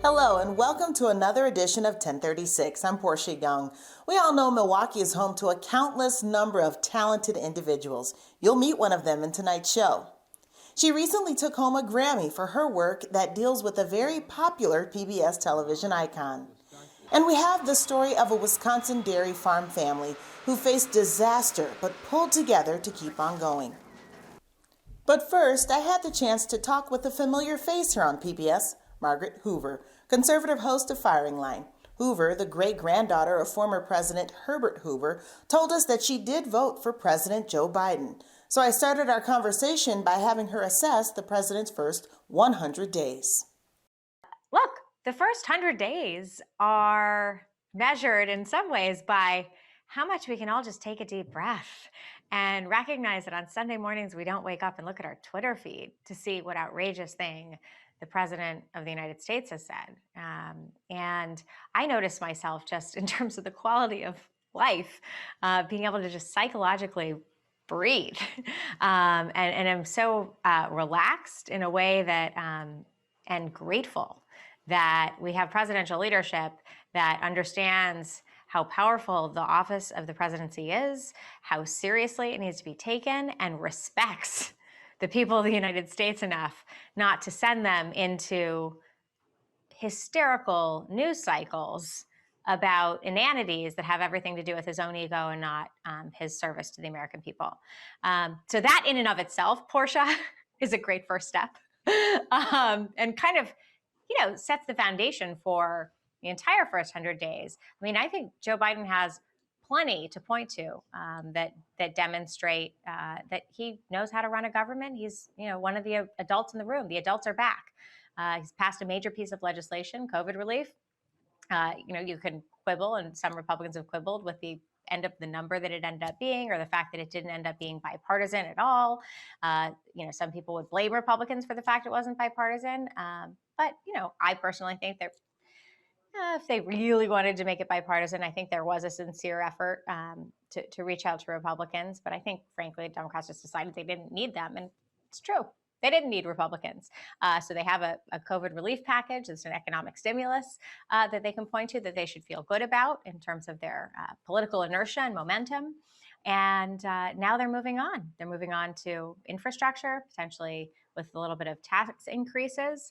Hello and welcome to another edition of 1036. I'm Portia Young. We all know Milwaukee is home to a countless number of talented individuals. You'll meet one of them in tonight's show. She recently took home a Grammy for her work that deals with a very popular PBS television icon. And we have the story of a Wisconsin dairy farm family who faced disaster but pulled together to keep on going. But first, I had the chance to talk with a familiar face here on PBS, Margaret Hoover, conservative host of Firing Line. Hoover, the great-granddaughter of former President Herbert Hoover, told us that she did vote for President Joe Biden. So I started our conversation by having her assess the president's first 100 days. Look, the first 100 days are measured in some ways by how much we can all just take a deep breath and recognize that on Sunday mornings we don't wake up and look at our Twitter feed to see what outrageous thing the President of the United States has said. And I notice myself just in terms of the quality of life, being able to just psychologically breathe. And I'm so relaxed in a way that, and grateful that we have presidential leadership that understands how powerful the office of the presidency is, how seriously it needs to be taken, and respects the people of the United States enough not to send them into hysterical news cycles about inanities that have everything to do with his own ego and not his service to the American people. So that in and of itself, Portia, is a great first step and kind of, sets the foundation for the entire first 100 days. I mean, I think Joe Biden has plenty to point to that demonstrate that he knows how to run a government. He's one of the adults in the room. The adults are back. He's passed a major piece of legislation, COVID relief. You can quibble, and some Republicans have quibbled with the end up the number that it ended up being, or the fact that it didn't end up being bipartisan at all. Some people would blame Republicans for the fact it wasn't bipartisan. But I personally think that if they really wanted to make it bipartisan, I think there was a sincere effort to reach out to Republicans. But I think, frankly, Democrats just decided they didn't need them. And it's true. They didn't need Republicans. So they have a COVID relief package. It's an economic stimulus that they can point to that they should feel good about in terms of their political inertia and momentum. And now they're moving on. They're moving on to infrastructure, potentially with a little bit of tax increases.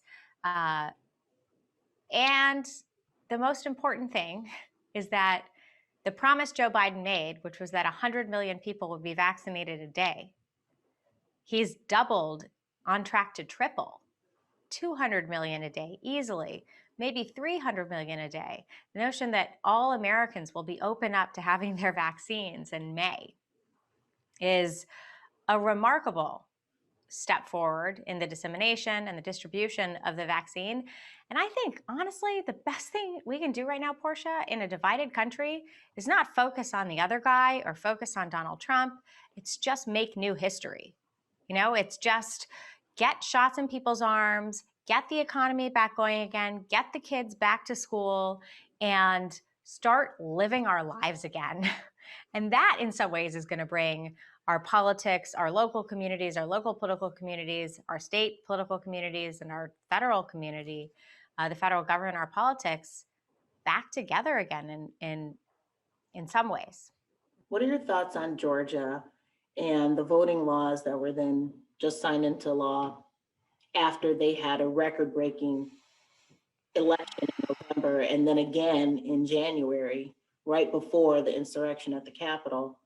And the most important thing is that the promise Joe Biden made, which was that 100 million people would be vaccinated a day, he's doubled, on track to triple, 200 million a day easily, maybe 300 million a day. The notion that all Americans will be open up to having their vaccines in May is a remarkable step forward in the dissemination and the distribution of the vaccine. And I think, honestly, the best thing we can do right now, Portia, in a divided country is not focus on the other guy or focus on Donald Trump. It's just make new history. It's just get shots in people's arms, get the economy back going again, get the kids back to school, and start living our lives again. And that, in some ways, is going to bring our politics, our local communities, our local political communities, our state political communities, and our federal community, the federal government, our politics, back together again in some ways. What are your thoughts on Georgia and the voting laws that were then just signed into law after they had a record-breaking election in November and then again in January, right before the insurrection at the Capitol?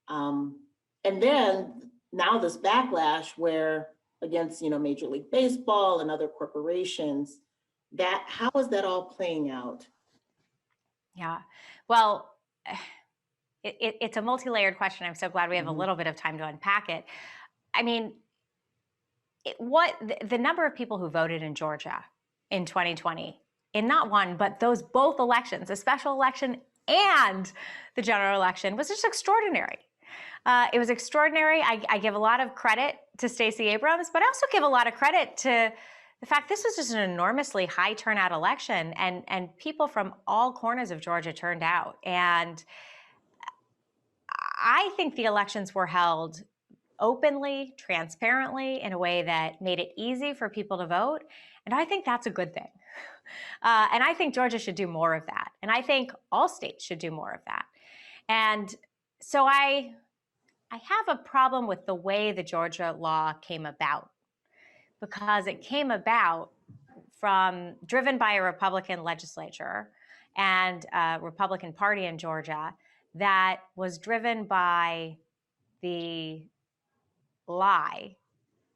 And then now this backlash where against, Major League Baseball and other corporations, how is that all playing out? Yeah, well, it's a multi-layered question. I'm so glad we have a little bit of time to unpack it. I mean, the number of people who voted in Georgia in 2020, in not one, but those both elections, a special election and the general election was just extraordinary. It was extraordinary. I give a lot of credit to Stacey Abrams, but I also give a lot of credit to the fact this was just an enormously high turnout election, and people from all corners of Georgia turned out. And I think the elections were held openly, transparently, in a way that made it easy for people to vote. And I think that's a good thing. And I think Georgia should do more of that. And I think all states should do more of that. And so I have a problem with the way the Georgia law came about, because it came about driven by a Republican legislature and a Republican Party in Georgia that was driven by the lie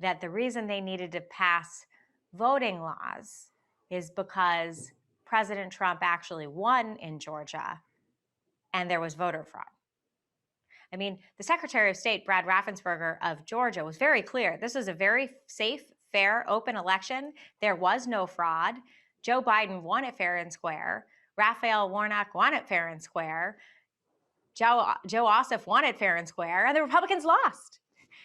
that the reason they needed to pass voting laws is because President Trump actually won in Georgia and there was voter fraud. I mean, the Secretary of State, Brad Raffensperger of Georgia, was very clear. This was a very safe, fair, open election. There was no fraud. Joe Biden won it fair and square. Raphael Warnock won it fair and square. Joe Ossoff won it fair and square, and the Republicans lost.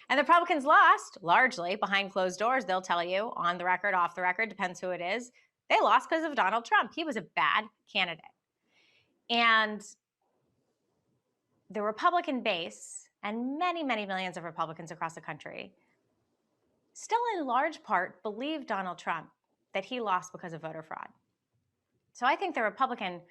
And the Republicans lost largely behind closed doors. They'll tell you on the record, off the record, depends who it is. They lost because of Donald Trump. He was a bad candidate. And the Republican base, and many, many millions of Republicans across the country, still in large part believe Donald Trump, that he lost because of voter fraud. So I think the Republican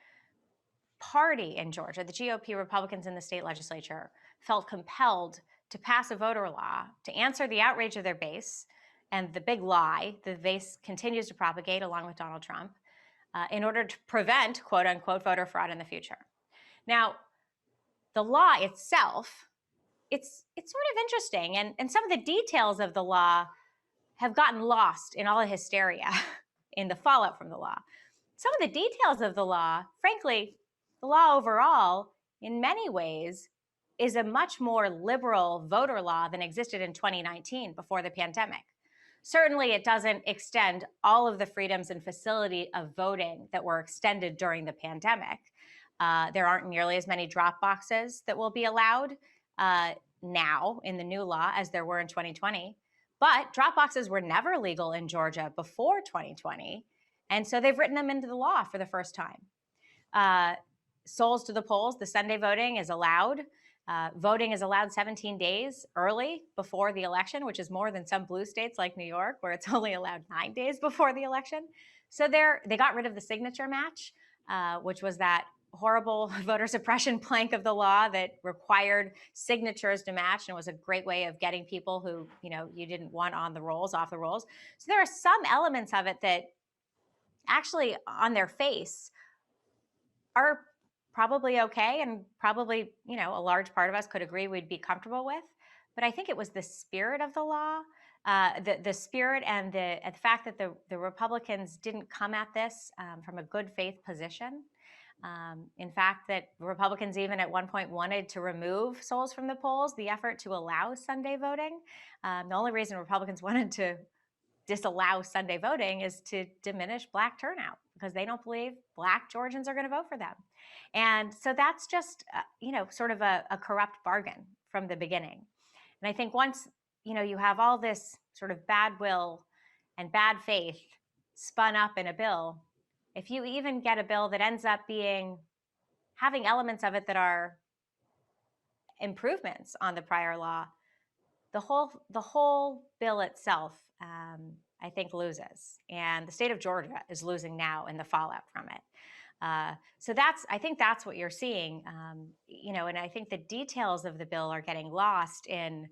Party in Georgia, the GOP Republicans in the state legislature, felt compelled to pass a voter law to answer the outrage of their base and the big lie the base continues to propagate along with Donald Trump in order to prevent, quote unquote, voter fraud in the future. Now, the law itself, it's sort of interesting, and some of the details of the law have gotten lost in all the hysteria in the fallout from the law. Some of the details of the law, frankly, the law overall, in many ways, is a much more liberal voter law than existed in 2019 before the pandemic. Certainly, it doesn't extend all of the freedoms and facility of voting that were extended during the pandemic. There aren't nearly as many drop boxes that will be allowed now in the new law as there were in 2020. But drop boxes were never legal in Georgia before 2020. And so they've written them into the law for the first time. Souls to the polls, the Sunday voting is allowed. Voting is allowed 17 days early before the election, which is more than some blue states like New York, where it's only allowed 9 days before the election. So they got rid of the signature match, which was that horrible voter suppression plank of the law that required signatures to match, and it was a great way of getting people who you didn't want on the rolls off the rolls. So there are some elements of it that actually on their face are probably okay, and probably a large part of us could agree we'd be comfortable with. But I think it was the spirit of the law, the spirit and the fact that the Republicans didn't come at this from a good faith position. In fact, that Republicans even at one point wanted to remove souls from the polls, the effort to allow Sunday voting. The only reason Republicans wanted to disallow Sunday voting is to diminish Black turnout, because they don't believe Black Georgians are going to vote for them. And so that's just, sort of a corrupt bargain from the beginning. And I think once, you have all this sort of bad will and bad faith spun up in a bill, if you even get a bill that ends up having elements of it that are improvements on the prior law, the whole bill itself, I think, loses. And the state of Georgia is losing now in the fallout from it. So I think that's what you're seeing, and I think the details of the bill are getting lost in,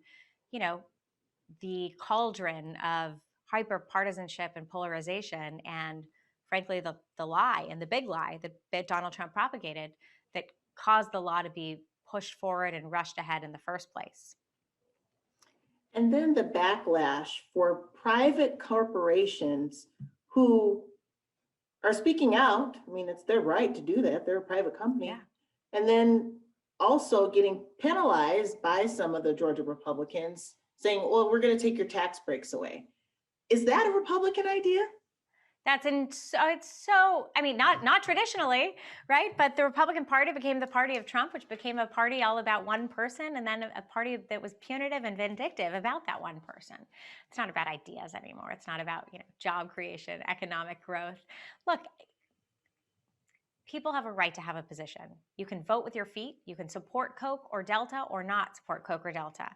the cauldron of hyper-partisanship and polarization, and frankly, the lie and the big lie that Donald Trump propagated that caused the law to be pushed forward and rushed ahead in the first place. And then the backlash for private corporations who are speaking out. I mean, it's their right to do that. They're a private company. Yeah. And then also getting penalized by some of the Georgia Republicans saying, well, we're going to take your tax breaks away. Is that a Republican idea? It's so, I mean, not traditionally, right? But the Republican Party became the party of Trump, which became a party all about one person, and then a party that was punitive and vindictive about that one person. It's not about ideas anymore. It's not about, job creation, economic growth. Look, people have a right to have a position. You can vote with your feet. You can support Coke or Delta or not support Coke or Delta.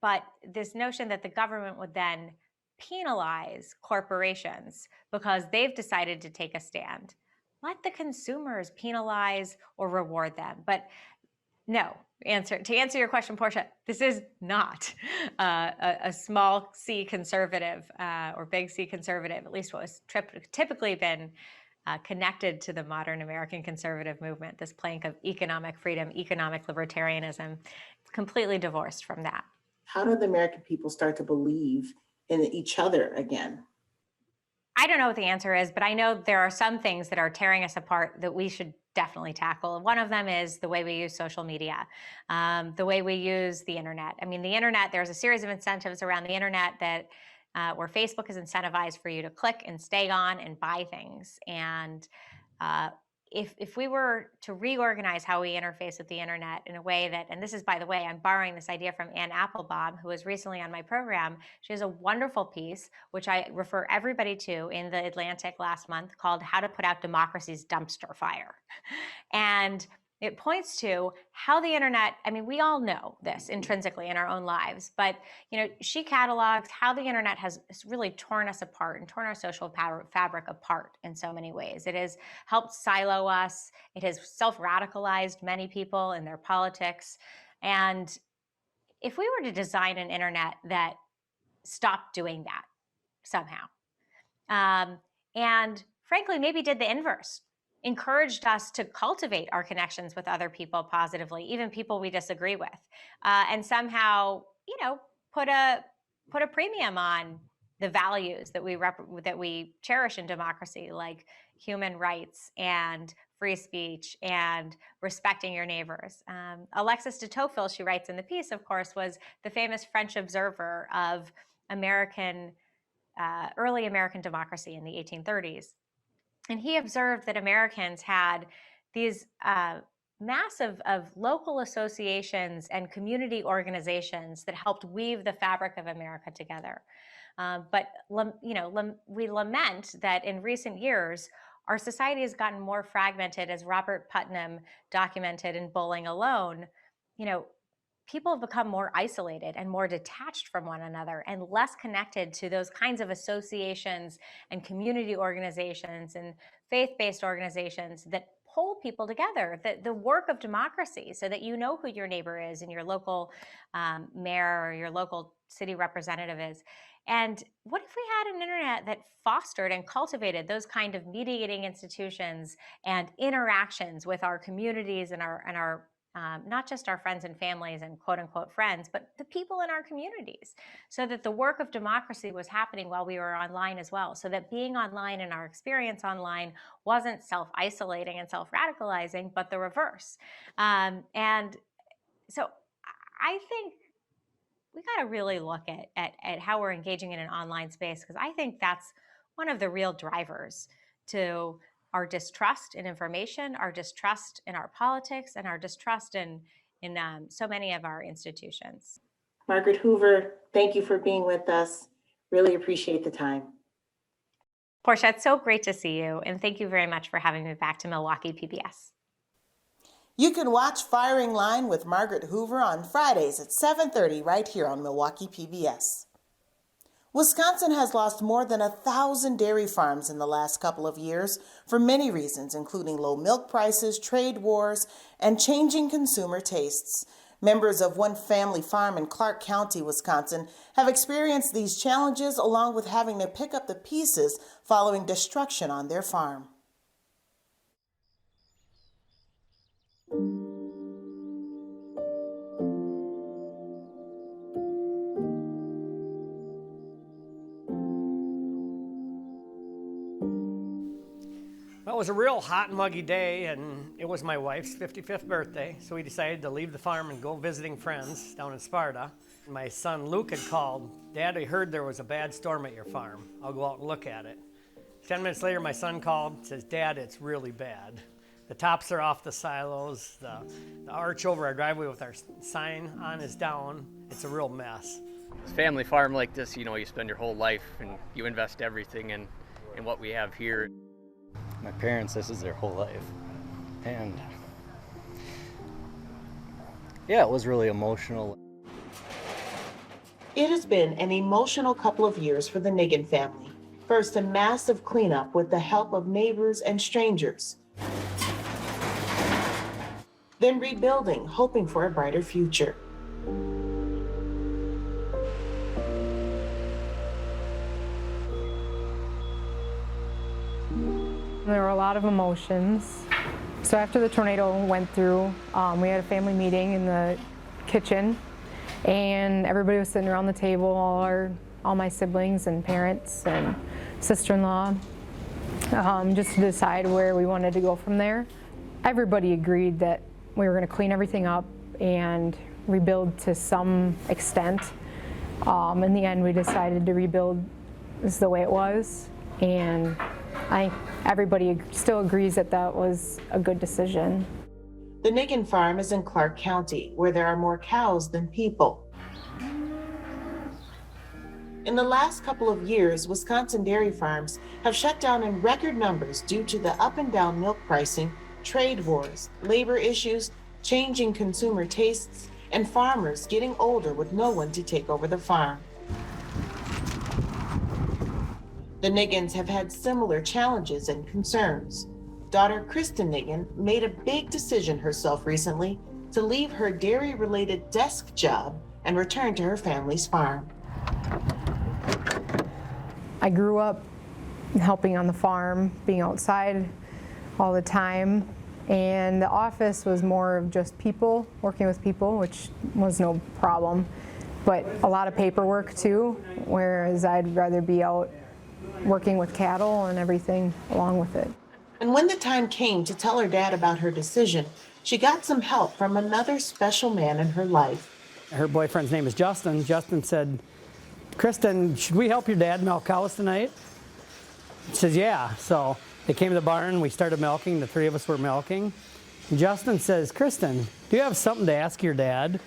But this notion that the government would then penalize corporations because they've decided to take a stand. Let the consumers penalize or reward them. But no, to answer your question, Portia, this is not a small C conservative or big C conservative, at least what was typically been connected to the modern American conservative movement, this plank of economic freedom, economic libertarianism. It's completely divorced from that. How do the American people start to believe in each other again? I don't know what the answer is, but I know there are some things that are tearing us apart that we should definitely tackle. One of them is the way we use social media, the way we use the internet. I mean, the internet, there's a series of incentives around the internet that where Facebook is incentivized for you to click and stay on and buy things. And if we were to reorganize how we interface with the internet in a way that, and this is, by the way, I'm borrowing this idea from Ann Applebaum, who was recently on my program. She has a wonderful piece, which I refer everybody to, in the Atlantic last month, called How to Put Out Democracy's Dumpster Fire. And it points to how the internet, I mean, we all know this intrinsically in our own lives, but she catalogs how the internet has really torn us apart and torn our social fabric apart in so many ways. It has helped silo us. It has self-radicalized many people in their politics. And if we were to design an internet that stopped doing that somehow, and frankly, maybe did the inverse, encouraged us to cultivate our connections with other people positively, even people we disagree with, and somehow, put a premium on the values that we cherish in democracy, like human rights and free speech and respecting your neighbors. Alexis de Tocqueville, she writes in the piece, of course, was the famous French observer of early American democracy in the 1830s. And he observed that Americans had these mass of local associations and community organizations that helped weave the fabric of America together. But we lament that in recent years, our society has gotten more fragmented, as Robert Putnam documented in Bowling Alone. People have become more isolated and more detached from one another and less connected to those kinds of associations and community organizations and faith-based organizations that pull people together, the work of democracy, so that you know who your neighbor is and your local mayor or your local city representative is. And what if we had an internet that fostered and cultivated those kind of mediating institutions and interactions with our communities and our not just our friends and families and quote unquote friends, but the people in our communities, so that the work of democracy was happening while we were online as well, so that being online and our experience online wasn't self-isolating and self-radicalizing, but the reverse. And so I think we got to really look at how we're engaging in an online space, because I think that's one of the real drivers to our distrust in information, our distrust in our politics, and our distrust in so many of our institutions. Margaret Hoover, thank you for being with us. Really appreciate the time. Portia, it's so great to see you, and thank you very much for having me back to Milwaukee PBS. You can watch Firing Line with Margaret Hoover on Fridays at 7:30 right here on Milwaukee PBS. Wisconsin has lost more than 1,000 dairy farms in the last couple of years for many reasons, including low milk prices, trade wars, and changing consumer tastes. Members of one family farm in Clark County, Wisconsin, have experienced these challenges along with having to pick up the pieces following destruction on their farm. Well, it was a real hot and muggy day, and it was my wife's 55th birthday, so we decided to leave the farm and go visiting friends down in Sparta. My son Luke had called, "Dad, I heard there was a bad storm at your farm. I'll go out and look at it." 10 minutes later, my son called, says, Dad, it's really bad. The tops are off the silos. The arch over our driveway with our sign on is down. It's a real mess. Family farm like this, you spend your whole life and you invest everything in what we have here. My parents, this is their whole life. And yeah, it was really emotional. It has been an emotional couple of years for the Niggin family. First, a massive cleanup with the help of neighbors and strangers. Then rebuilding, hoping for a brighter future. There were a lot of emotions. So after the tornado went through, we had a family meeting in the kitchen, and everybody was sitting around the table, all my siblings and parents and sister-in-law, just to decide where we wanted to go from there. Everybody agreed that we were going to clean everything up and rebuild to some extent. In the end, we decided to rebuild this the way it was, and I think everybody still agrees that that was a good decision. The Niggin farm is in Clark County, where there are more cows than people. In the last couple of years, Wisconsin dairy farms have shut down in record numbers due to the up and down milk pricing, trade wars, labor issues, changing consumer tastes, and farmers getting older with no one to take over the farm. The Niggins have had similar challenges and concerns. Daughter Kristen Niggin made a big decision herself recently to leave her dairy-related desk job and return to her family's farm. I grew up helping on the farm, being outside all the time, and the office was more of just people, working with people, which was no problem, but a lot of paperwork too, whereas I'd rather be out working with cattle and everything along with it. And when the time came to tell her dad about her decision, she got some help from another special man in her life. Her boyfriend's name is Justin. Justin said, Kristen, should we help your dad milk cows tonight? She says, yeah. So they came to the barn, we started milking, the three of us were milking. And Justin says, Kristen, do you have something to ask your dad?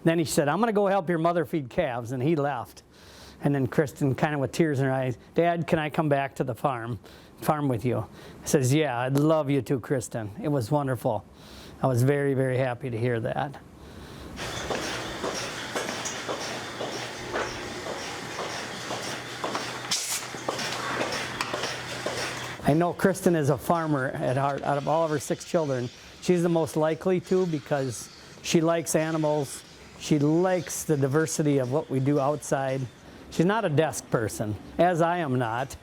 Then he said, I'm gonna go help your mother feed calves, and he left. And then Kristen, kind of with tears in her eyes, Dad, can I come back to the farm with you? He says, yeah, I'd love you to, Kristen. It was wonderful. I was very, very happy to hear that. I know Kristen is a farmer at heart. Out of all of her 6 children, she's the most likely to, because she likes animals. She likes the diversity of what we do outside. She's not a desk person, as I am not.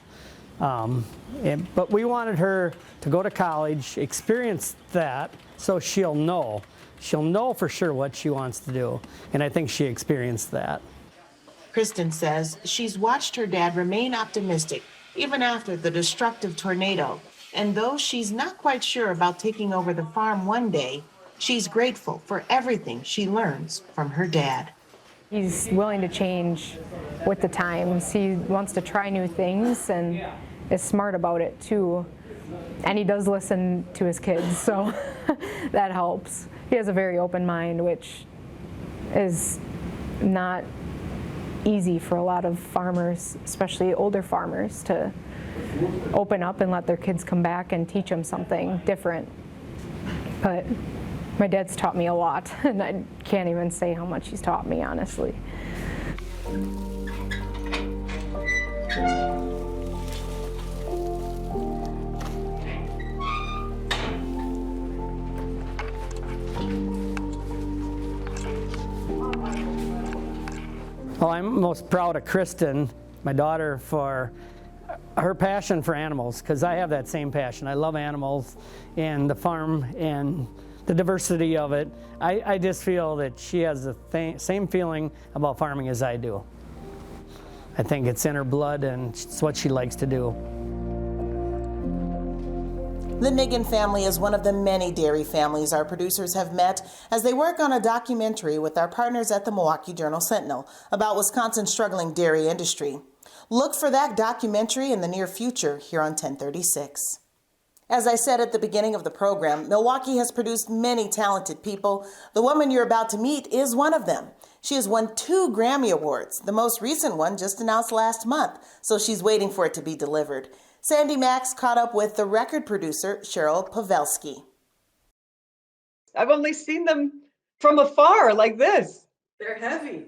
But we wanted her to go to college, experience that, so she'll know. She'll know for sure what she wants to do, and I think she experienced that. Kristen says she's watched her dad remain optimistic even after the destructive tornado. And though she's not quite sure about taking over the farm one day, she's grateful for everything she learns from her dad. He's willing to change with the times. He wants to try new things and is smart about it too. And he does listen to his kids, so that helps. He has a very open mind, which is not easy for a lot of farmers, especially older farmers, to open up and let their kids come back and teach them something different. But my dad's taught me a lot, and I can't even say how much he's taught me, honestly. Well, I'm most proud of Kristen, my daughter, for her passion for animals, because I have that same passion. I love animals and the farm and the diversity of it. I just feel that she has the same feeling about farming as I do. I think it's in her blood and it's what she likes to do. The Niggin family is one of the many dairy families our producers have met as they work on a documentary with our partners at the Milwaukee Journal-Sentinel about Wisconsin's struggling dairy industry. Look for that documentary in the near future here on 1036. As I said at the beginning of the program, Milwaukee has produced many talented people. The woman you're about to meet is one of them. She has won 2 Grammy Awards. The most recent one just announced last month, so she's waiting for it to be delivered. Sandy Max caught up with the record producer, Cheryl Pavelski. I've only seen them from afar like this. They're heavy.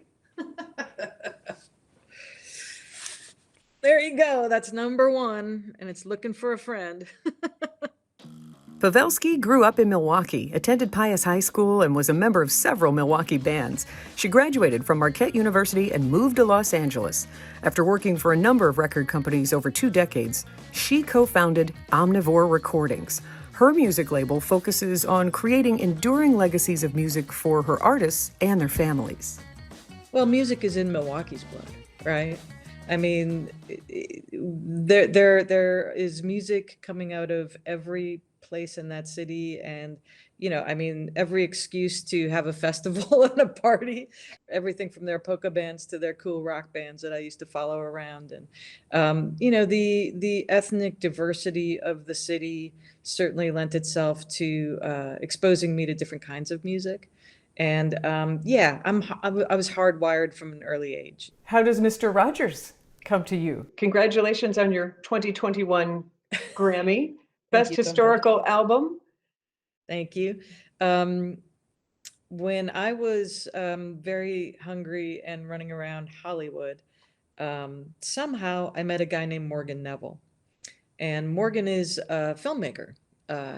There you go. That's number 1, and it's looking for a friend. Pavelski grew up in Milwaukee, attended Pius High School, and was a member of several Milwaukee bands. She graduated from Marquette University and moved to Los Angeles. After working for a number of record companies over 2 decades, she co-founded Omnivore Recordings. Her music label focuses on creating enduring legacies of music for her artists and their families. Well, music is in Milwaukee's blood, right? I mean, there is music coming out of every place in that city, and every excuse to have a festival and a party, everything from their polka bands to their cool rock bands that I used to follow around. And the ethnic diversity of the city certainly lent itself to exposing me to different kinds of music. And I was hardwired from an early age. How does Mr. Rogers come to you? Congratulations on your 2021 Grammy. Best Historical Album. Thank you. When I was very hungry and running around Hollywood, somehow I met a guy named Morgan Neville. And Morgan is a filmmaker.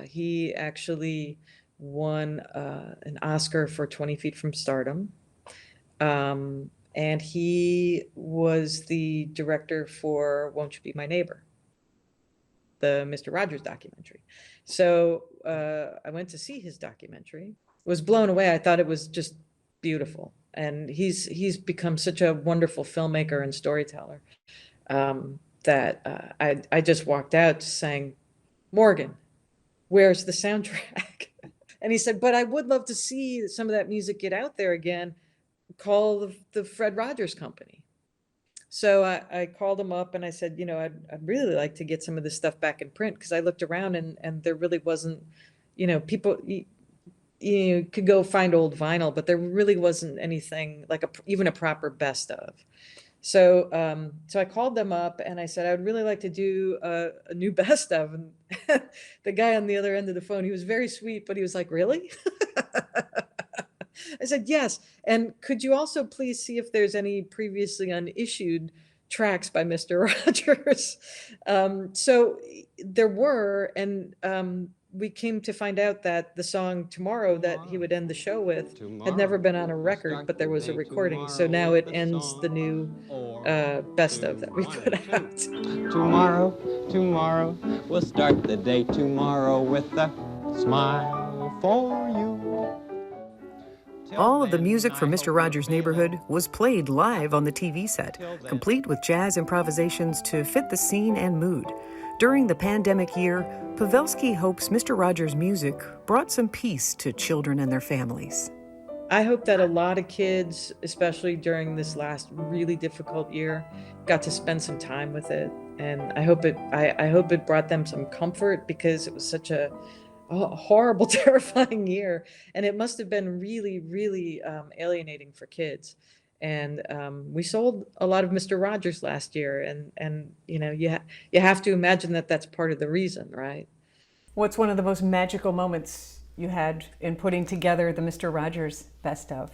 He actually won an Oscar for 20 Feet from Stardom. And he was the director for Won't You Be My Neighbor, the Mr. Rogers documentary. So I went to see his documentary, was blown away. I thought it was just beautiful. And he's become such a wonderful filmmaker and storyteller that I just walked out saying, Morgan, where's the soundtrack? And he said, but I would love to see some of that music get out there again. Call the Fred Rogers Company. So I called him up and I said, I'd really like to get some of this stuff back in print, because I looked around and there really wasn't, people, you could go find old vinyl, but there really wasn't anything like even a proper best of. So I called them up and I said, I would really like to do a new best of. And the guy on the other end of the phone, he was very sweet, but he was like, really? I said, yes. And could you also please see if there's any previously unissued tracks by Mr. Rogers? So there were, and we came to find out that the song Tomorrow that he would end the show with had never been on a record, but there was a recording. So now it ends the new best of that we put out. Tomorrow, we'll start the day tomorrow with a smile for you. All of the music from Mr. Rogers' Neighborhood was played live on the TV set, complete with jazz improvisations to fit the scene and mood. During the pandemic year, Pavelski hopes Mr. Rogers' music brought some peace to children and their families. I hope that a lot of kids, especially during this last really difficult year, got to spend some time with it. And I hope it brought them some comfort, because it was such a horrible, terrifying year. And it must have been really, really alienating for kids. And we sold a lot of Mr. Rogers last year. And you have to imagine that that's part of the reason, right? What's one of the most magical moments you had in putting together the Mr. Rogers best of?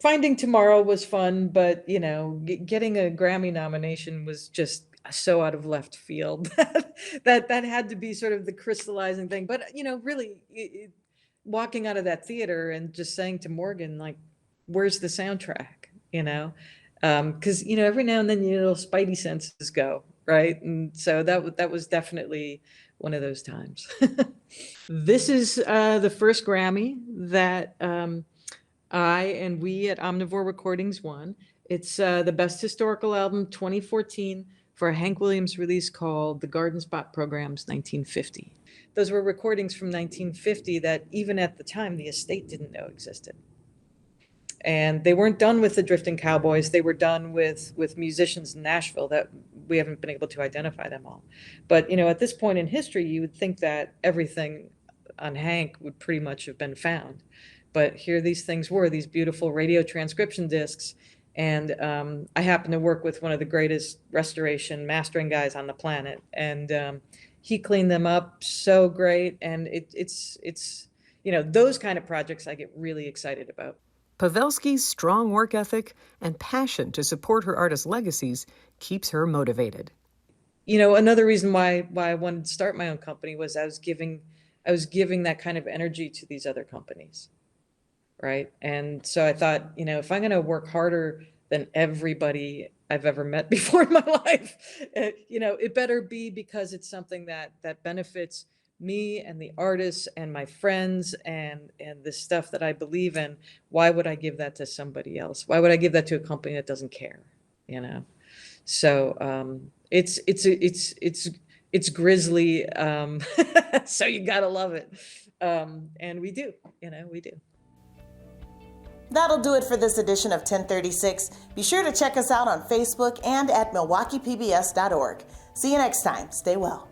Finding Tomorrow was fun, but getting a Grammy nomination was just so out of left field that had to be sort of the crystallizing thing. But really walking out of that theater and just saying to Morgan, like, where's the soundtrack? Because every now and then your little spidey senses go, right? And so that was definitely one of those times. This is the first Grammy that I and we at Omnivore Recordings won. It's the Best Historical Album 2014 for a Hank Williams release called The Garden Spot Programs 1950. Those were recordings from 1950 that even at the time the estate didn't know existed. And they weren't done with the Drifting Cowboys. They were done with musicians in Nashville that we haven't been able to identify them all. But, at this point in history, you would think that everything on Hank would pretty much have been found. But here these things were, these beautiful radio transcription discs. And I happen to work with one of the greatest restoration mastering guys on the planet. And he cleaned them up so great. And it's those kind of projects I get really excited about. Pavelski's strong work ethic and passion to support her artists' legacies keeps her motivated. Another reason why I wanted to start my own company was I was giving that kind of energy to these other companies, right? And so I thought, if I'm going to work harder than everybody I've ever met before in my life, it better be because it's something that benefits me and the artists and my friends and the stuff that I believe in. Why would I give that to somebody else? Why would I give that to a company that doesn't care? So it's grisly. So you gotta love it. And we do, we do. That'll do it for this edition of 1036. Be sure to check us out on Facebook and at MilwaukeePBS.org. See you next time. Stay well.